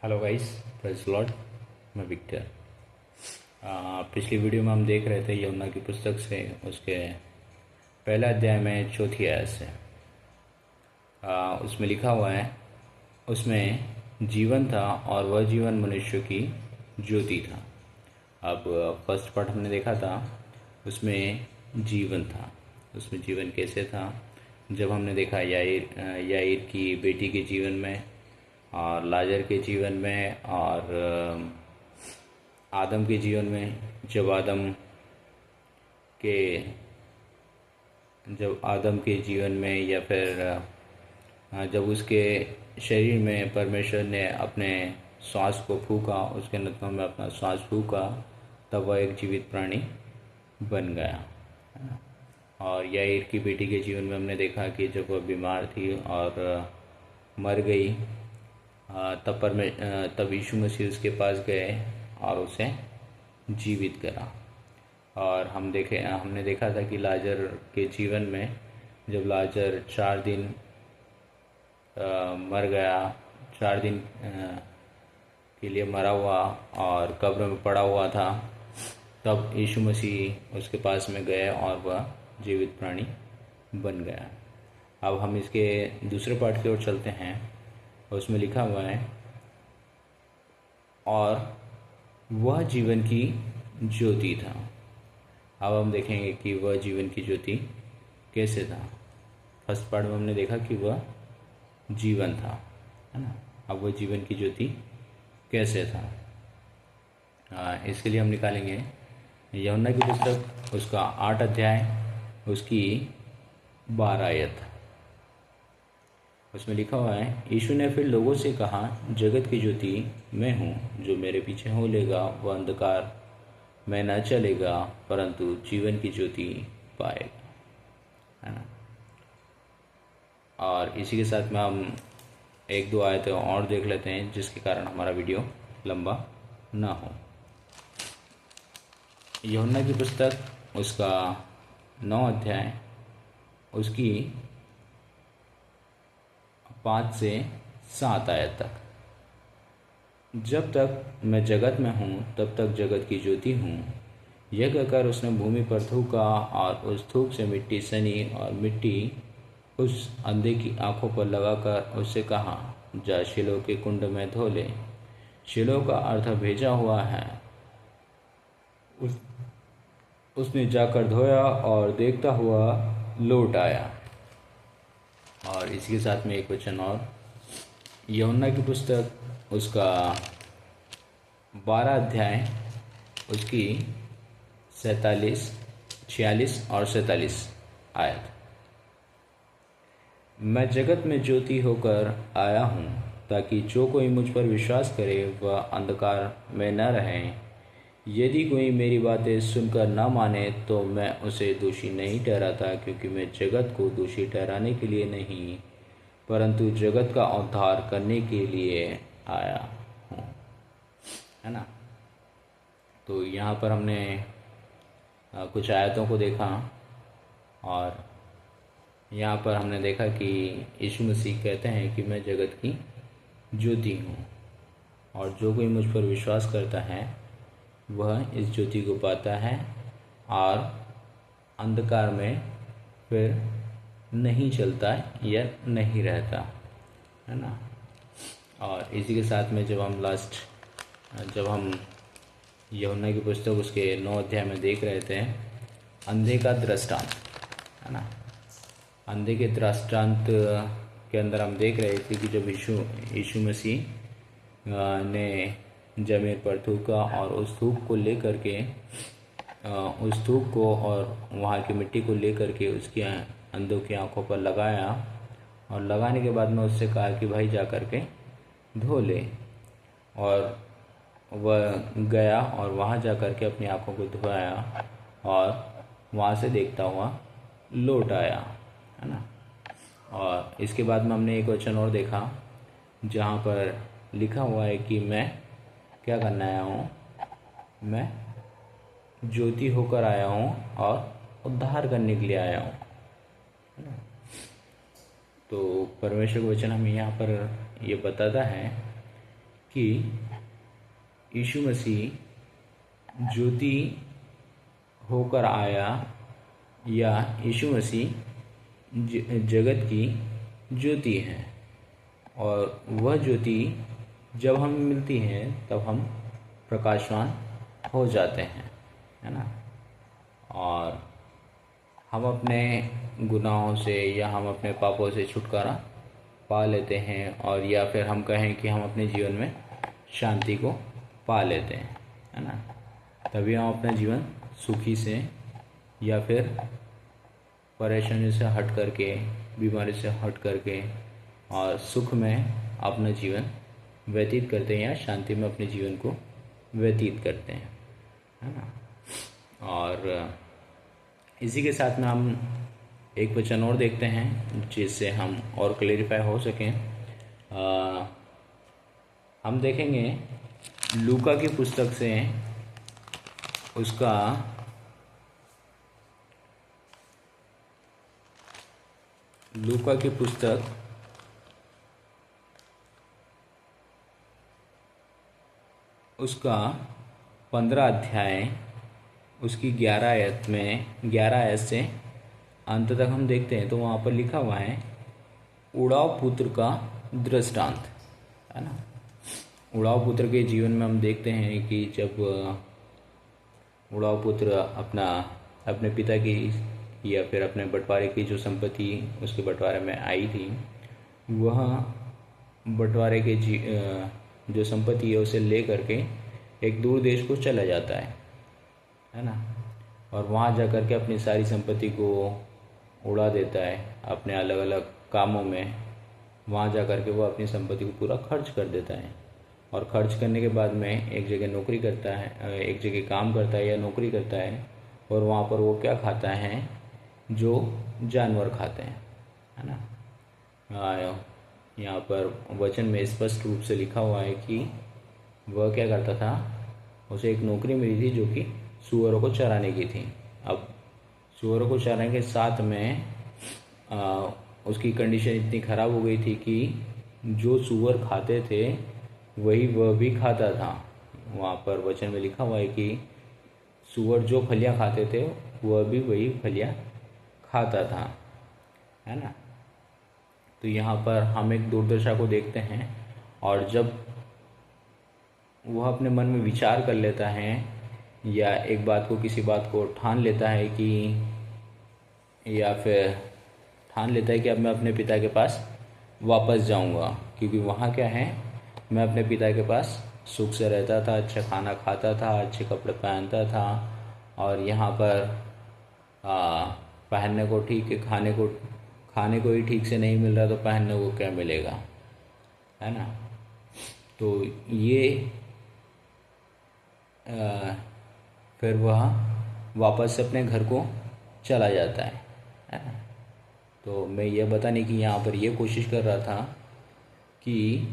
Hello guys, praise Lord. मैं Victor. पिछली video में हम देख रहे थे यमुना की पुस्तक से उसके पहला अध्याय में चौथी आयत से। उसमें लिखा हुआ है, उसमें जीवन था और वह जीवन मनुष्य की ज्योति था। अब फर्स्ट पार्ट हमने देखा था, उसमें जीवन था। उसमें जीवन कैसे था? जब हमने देखा याईर की बेटी के जीवन में और लाजर के जीवन में और आदम के जीवन में। के जब आदम के जीवन में या फिर जब उसके शरीर में परमेश्वर ने अपने श्वास को फूका, उसके नथनों में अपना श्वास फूका, तब वह एक जीवित प्राणी बन गया, है ना। और याईर की बेटी के जीवन में हमने देखा कि जब वह बीमार थी और मर गई, तब यीशु मसीह उसके पास गए और उसे जीवित करा। और हमने देखा था कि लाजर के जीवन में जब लाजर 4 दिन मर गया, 4 दिन के लिए मरा हुआ और कब्र में पड़ा हुआ था, तब यीशु मसीह उसके पास में गए और वह जीवित प्राणी बन गया। अब हम इसके दूसरे पार्ट की ओर चलते हैं। उसमें लिखा हुआ है, और वह जीवन की ज्योति था। अब हम देखेंगे कि वह जीवन की ज्योति कैसे था। फर्स्ट पार्ट में हमने देखा कि वह जीवन था, है ना। अब वह जीवन की ज्योति कैसे था, इसके लिए हम निकालेंगे यूहन्ना की पुस्तक, उसका 8 अध्याय, उसकी 12 आयत। उसमें लिखा हुआ है, यीशु ने फिर लोगों से कहा, जगत की ज्योति मैं हूँ। जो मेरे पीछे हो लेगा वह अंधकार में न चलेगा, परंतु जीवन की ज्योति पाएगा, है ना। और इसी के साथ में हम 1-2 आयतें और देख लेते हैं, जिसके कारण हमारा वीडियो लंबा ना हो। यूहन्ना की पुस्तक, उसका 9 अध्याय, उसकी 5 से 7 आयत तक। जब तक मैं जगत में हूँ तब तक जगत की ज्योति हूँ। यह कहकर उसने भूमि पर थूका और उस थूक से मिट्टी सनी और मिट्टी उस अंधे की आंखों पर लगाकर उससे कहा, जा शिलोह के कुंड में धो ले। शिलोह का अर्थ भेजा हुआ है। उसने जाकर धोया और देखता हुआ लौट आया। और इसी के साथ में एक वचन और, यूहन्ना की पुस्तक, उसका 12 अध्याय, उसकी 46 और 47 आयत। मैं जगत में ज्योति होकर आया हूँ, ताकि जो कोई मुझ पर विश्वास करे वह अंधकार में न रहे। यदि कोई मेरी बातें सुनकर न माने तो मैं उसे दोषी नहीं ठहराता, क्योंकि मैं जगत को दोषी ठहराने के लिए नहीं, परंतु जगत का उद्धार करने के लिए आया हूँ, है ना। तो यहाँ पर हमने कुछ आयतों को देखा, और यहाँ पर हमने देखा कि यीशु मसीह कहते हैं कि मैं जगत की ज्योति हूँ, और जो कोई मुझ पर विश्वास करता है वह इस ज्योति को पाता है और अंधकार में फिर नहीं चलता या नहीं रहता, है ना। और इसी के साथ में जब हम यूहन्ना की पुस्तक, उसके 9 अध्याय में देख रहे थे अंधे का दृष्टांत, है ना। अंधे के दृष्टांत के अंदर हम देख रहे थे कि जब यीशु मसीह ने जमीन पर थूका और उस थूक को और वहाँ की मिट्टी को लेकर के उसकी अंधों की आंखों पर लगाया, और लगाने के बाद में उससे कहा कि भाई जा कर के धो ले। और वह गया और वहाँ जा कर के अपनी आंखों को धोया और वहाँ से देखता हुआ लौट आया, है ना। और इसके बाद में हमने एक वचन और देखा, जहाँ पर लिखा हुआ है कि मैं क्या करने आया हूँ, मैं ज्योति होकर आया हूँ और उद्धार करने के लिए आया हूँ, है ना। तो परमेश्वर का वचन हमें यहाँ पर ये बताता है कि यीशु मसीह ज्योति होकर आया, या यीशु मसीह जगत की ज्योति है, और वह ज्योति जब हमें मिलती है तब हम प्रकाशवान हो जाते हैं, है ना। और हम अपने गुनाहों से या हम अपने पापों से छुटकारा पा लेते हैं, और या फिर हम कहें कि हम अपने जीवन में शांति को पा लेते हैं, है ना। तभी हम अपना जीवन सुखी से या फिर परेशानी से हट करके, बीमारी से हट करके और सुख में अपना जीवन व्यतीत करते हैं, या शांति में अपने जीवन को व्यतीत करते हैं, है ना। और इसी के साथ में हम एक वचन और देखते हैं जिससे हम और क्लेरिफाई हो सकें। हम देखेंगे लूका की पुस्तक से उसका लूका की पुस्तक उसका 15 अध्याय उसकी 11 आयत में 11 आयत से अंत तक हम देखते हैं, तो वहाँ पर लिखा हुआ है उड़ाव पुत्र का दृष्टांत, है ना। उड़ाव पुत्र के जीवन में हम देखते हैं कि जब उड़ाव पुत्र अपने पिता की या फिर अपने बंटवारे की जो संपत्ति उसके बंटवारे में आई थी, वह बंटवारे के जो संपत्ति है उसे ले करके एक दूर देश को चला जाता है ना। और वहाँ जा कर के अपनी सारी संपत्ति को उड़ा देता है अपने अलग अलग कामों में। वहाँ जा कर के वो अपनी संपत्ति को पूरा खर्च कर देता है, और खर्च करने के बाद में एक जगह नौकरी करता है, एक जगह काम करता है या नौकरी करता है, और वहाँ पर वो क्या खाता है, जो जानवर खाते हैं, है ना। यहाँ पर वचन में स्पष्ट रूप से लिखा हुआ है कि वह क्या करता था, उसे एक नौकरी मिली थी जो कि सूअरों को चराने की थी। अब सूअरों को चराने के साथ में उसकी कंडीशन इतनी ख़राब हो गई थी कि जो सूअर खाते थे वही वह भी खाता था। वहाँ पर वचन में लिखा हुआ है कि सूअर जो फलियाँ खाते थे वह भी वही फलियाँ खाता था, है ना। तो यहाँ पर हम एक दुर्दशा को देखते हैं, और जब वह अपने मन में विचार कर लेता है या एक बात को किसी बात को ठान लेता है कि, या फिर ठान लेता है कि अब मैं अपने पिता के पास वापस जाऊंगा, क्योंकि वहाँ क्या है, मैं अपने पिता के पास सुख से रहता था, अच्छा खाना खाता था, अच्छे कपड़े पहनता था, और यहाँ पर पहनने को ठीक है, खाने को ही ठीक से नहीं मिल रहा तो पहनने को क्या मिलेगा, है ना। तो ये फिर वह वापस से अपने घर को चला जाता है ना। तो मैं ये बताने की यहाँ पर ये कोशिश कर रहा था कि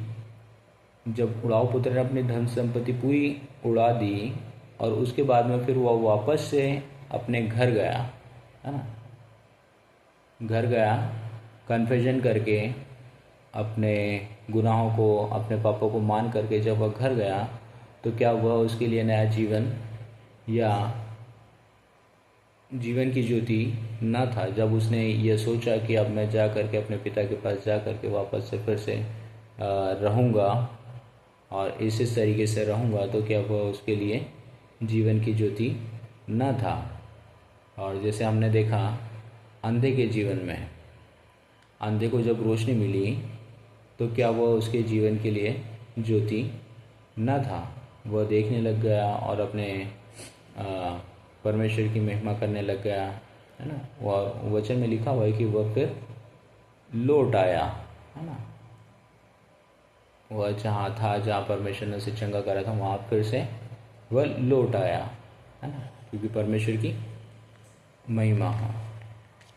जब उड़ाव पुत्र ने अपनी धन संपत्ति पूरी उड़ा दी, और उसके बाद में फिर वह वापस से अपने घर गया, है ना, घर गया कन्फेशन करके, अपने गुनाहों को, अपने पापों को मान करके जब वह घर गया, तो क्या वह उसके लिए नया जीवन या जीवन की ज्योति न था। जब उसने ये सोचा कि अब मैं जा करके अपने पिता के पास जा करके वापस से फिर से रहूँगा और इस तरीके से रहूँगा, तो क्या वह उसके लिए जीवन की ज्योति न था। और जैसे हमने देखा अंधे के जीवन में, अंधे को जब रोशनी मिली तो क्या वह उसके जीवन के लिए ज्योति न था। वह देखने लग गया और अपने परमेश्वर की महिमा करने लग गया, है ना। और वचन में लिखा हुआ है कि वह फिर लौट आया, है ना। वह जहाँ था, जहाँ परमेश्वर ने उसे चंगा करा था, वहाँ फिर से वह लौट आया, है ना, क्योंकि परमेश्वर की महिमा है।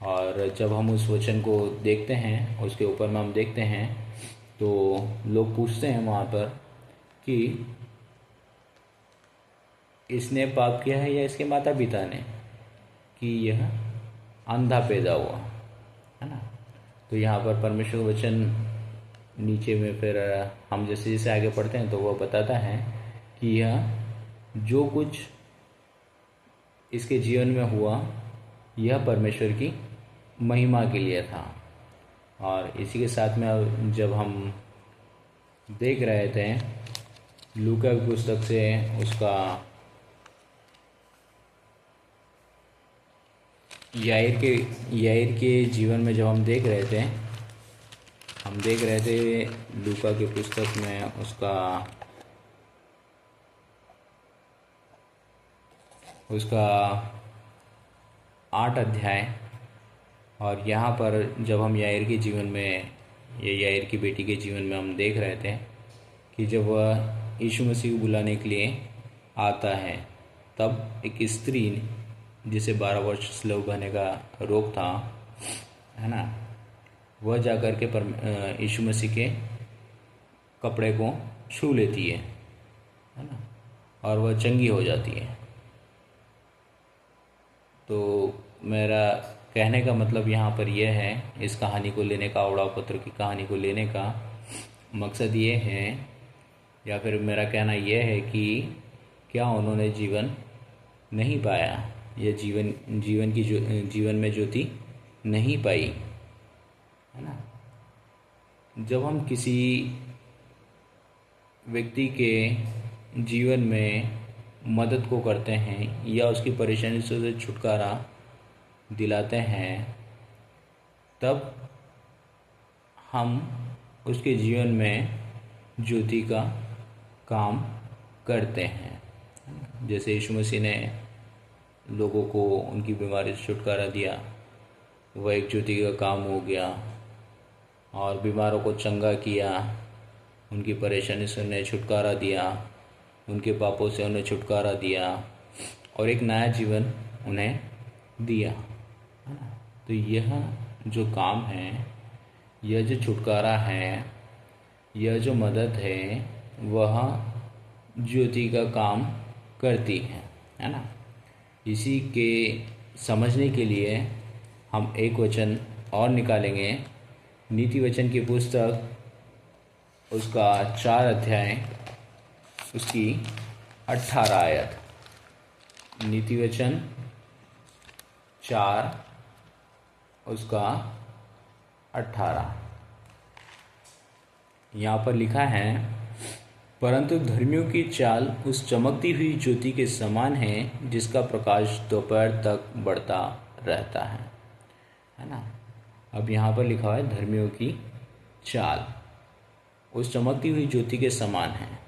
और जब हम उस वचन को देखते हैं, उसके ऊपर में हम देखते हैं, तो लोग पूछते हैं वहाँ पर कि इसने पाप किया है या इसके माता पिता ने कि यह अंधा पैदा हुआ, है ना। तो यहाँ पर परमेश्वर वचन नीचे में फिर हम जैसे जैसे आगे पढ़ते हैं तो वह बताता है कि यह जो कुछ इसके जीवन में हुआ यह परमेश्वर की महिमा के लिए था। और इसी के साथ में अब जब हम देख रहे थे लूका की पुस्तक से उसका याईर के जीवन में जब हम देख रहे थे लूका की पुस्तक में उसका 8 अध्याय। और यहाँ पर जब हम याईर के जीवन में याईर की बेटी के जीवन में हम देख रहे थे कि जब वह यीशु मसीह को बुलाने के लिए आता है तब एक स्त्री जिसे 12 वर्ष स्लेव बने का रोग था, है ना, वह जाकर के यीशु मसीह के कपड़े को छू लेती है ना, और वह चंगी हो जाती है। तो मेरा कहने का मतलब यहाँ पर यह है, इस कहानी को लेने का, उड़ाव पत्र की कहानी को लेने का मकसद ये है, या फिर मेरा कहना यह है कि क्या उन्होंने जीवन नहीं पाया या जीवन में ज्योति नहीं पाई, है ना। जब हम किसी व्यक्ति के जीवन में मदद को करते हैं या उसकी परेशानी से छुटकारा दिलाते हैं तब हम उसके जीवन में ज्योति का काम करते हैं। जैसे यीशु मसीह ने लोगों को उनकी बीमारी से छुटकारा दिया, वह एक ज्योति का काम हो गया, और बीमारों को चंगा किया, उनकी परेशानी से उन्हें छुटकारा दिया, उनके पापों से उन्हें छुटकारा दिया और एक नया जीवन उन्हें दिया, है ना। तो यह जो काम है, यह जो छुटकारा है, यह जो मदद है, वह ज्योति का काम करती है ना। इसी के समझने के लिए हम एक वचन और निकालेंगे, नीति वचन की पुस्तक उसका 4 अध्याय उसकी 18 आयत। नीति वचन 4 उसका 18 यहाँ पर लिखा है, परंतु धर्मियों की चाल उस चमकती हुई ज्योति के समान है जिसका प्रकाश दोपहर तक बढ़ता रहता है ना। अब यहाँ पर लिखा हुआ है धर्मियों की चाल उस चमकती हुई ज्योति के समान है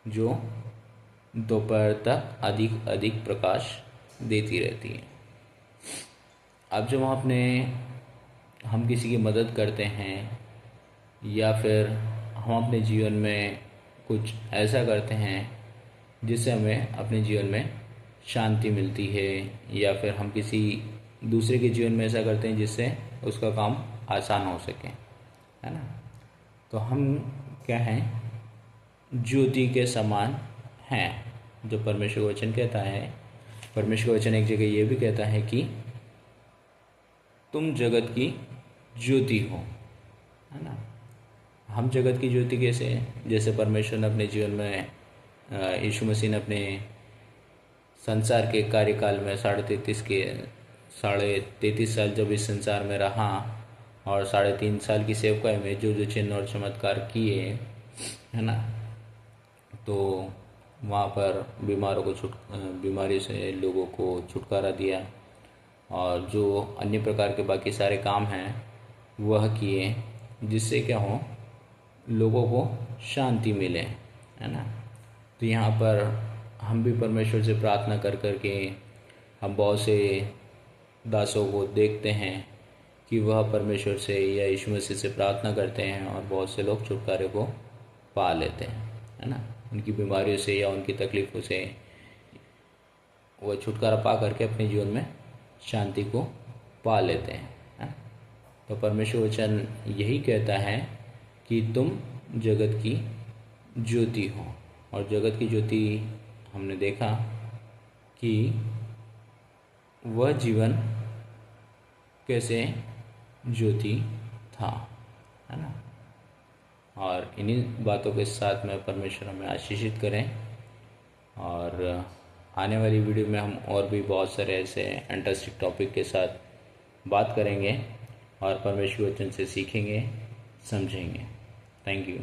जो दोपहर तक अधिक अधिक प्रकाश देती रहती है। अब जब हम किसी की मदद करते हैं या फिर हम अपने जीवन में कुछ ऐसा करते हैं जिससे हमें अपने जीवन में शांति मिलती है, या फिर हम किसी दूसरे के जीवन में ऐसा करते हैं जिससे उसका काम आसान हो सके, है ना। तो हम क्या हैं, ज्योति के समान हैं, जो परमेश्वर का वचन कहता है। परमेश्वर का वचन एक जगह ये भी कहता है कि तुम जगत की ज्योति हो, है ना। हम जगत की ज्योति कैसे हैं? जैसे परमेश्वर ने अपने जीवन में यीशु मसीह ने अपने संसार के कार्यकाल में 33.5 साल जब इस संसार में रहा और 3.5 साल की सेवकाई में जो जो चिन्ह और चमत्कार किए, है ना, तो वहाँ पर बीमारी से लोगों को छुटकारा दिया, और जो अन्य प्रकार के बाकी सारे काम हैं वह किए जिससे क्या हो, लोगों को शांति मिले, है ना। तो यहाँ पर हम भी परमेश्वर से प्रार्थना कर के हम बहुत से दासों को देखते हैं कि वह परमेश्वर से या यीशु मसीह से प्रार्थना करते हैं और बहुत से लोग छुटकारे को पा लेते हैं, है ना। उनकी बीमारियों से या उनकी तकलीफ़ों से वह छुटकारा पा करके अपने जीवन में शांति को पा लेते हैं। तो परमेश्वर वचन यही कहता है कि तुम जगत की ज्योति हो, और जगत की ज्योति हमने देखा कि वह जीवन कैसे ज्योति था, है ना। और इन्हीं बातों के साथ में परमेश्वर हमें आशीषित करें। और आने वाली वीडियो में हम और भी बहुत सारे ऐसे इंटरेस्टिंग टॉपिक के साथ बात करेंगे और परमेश्वर वचन से सीखेंगे, समझेंगे। Thank you.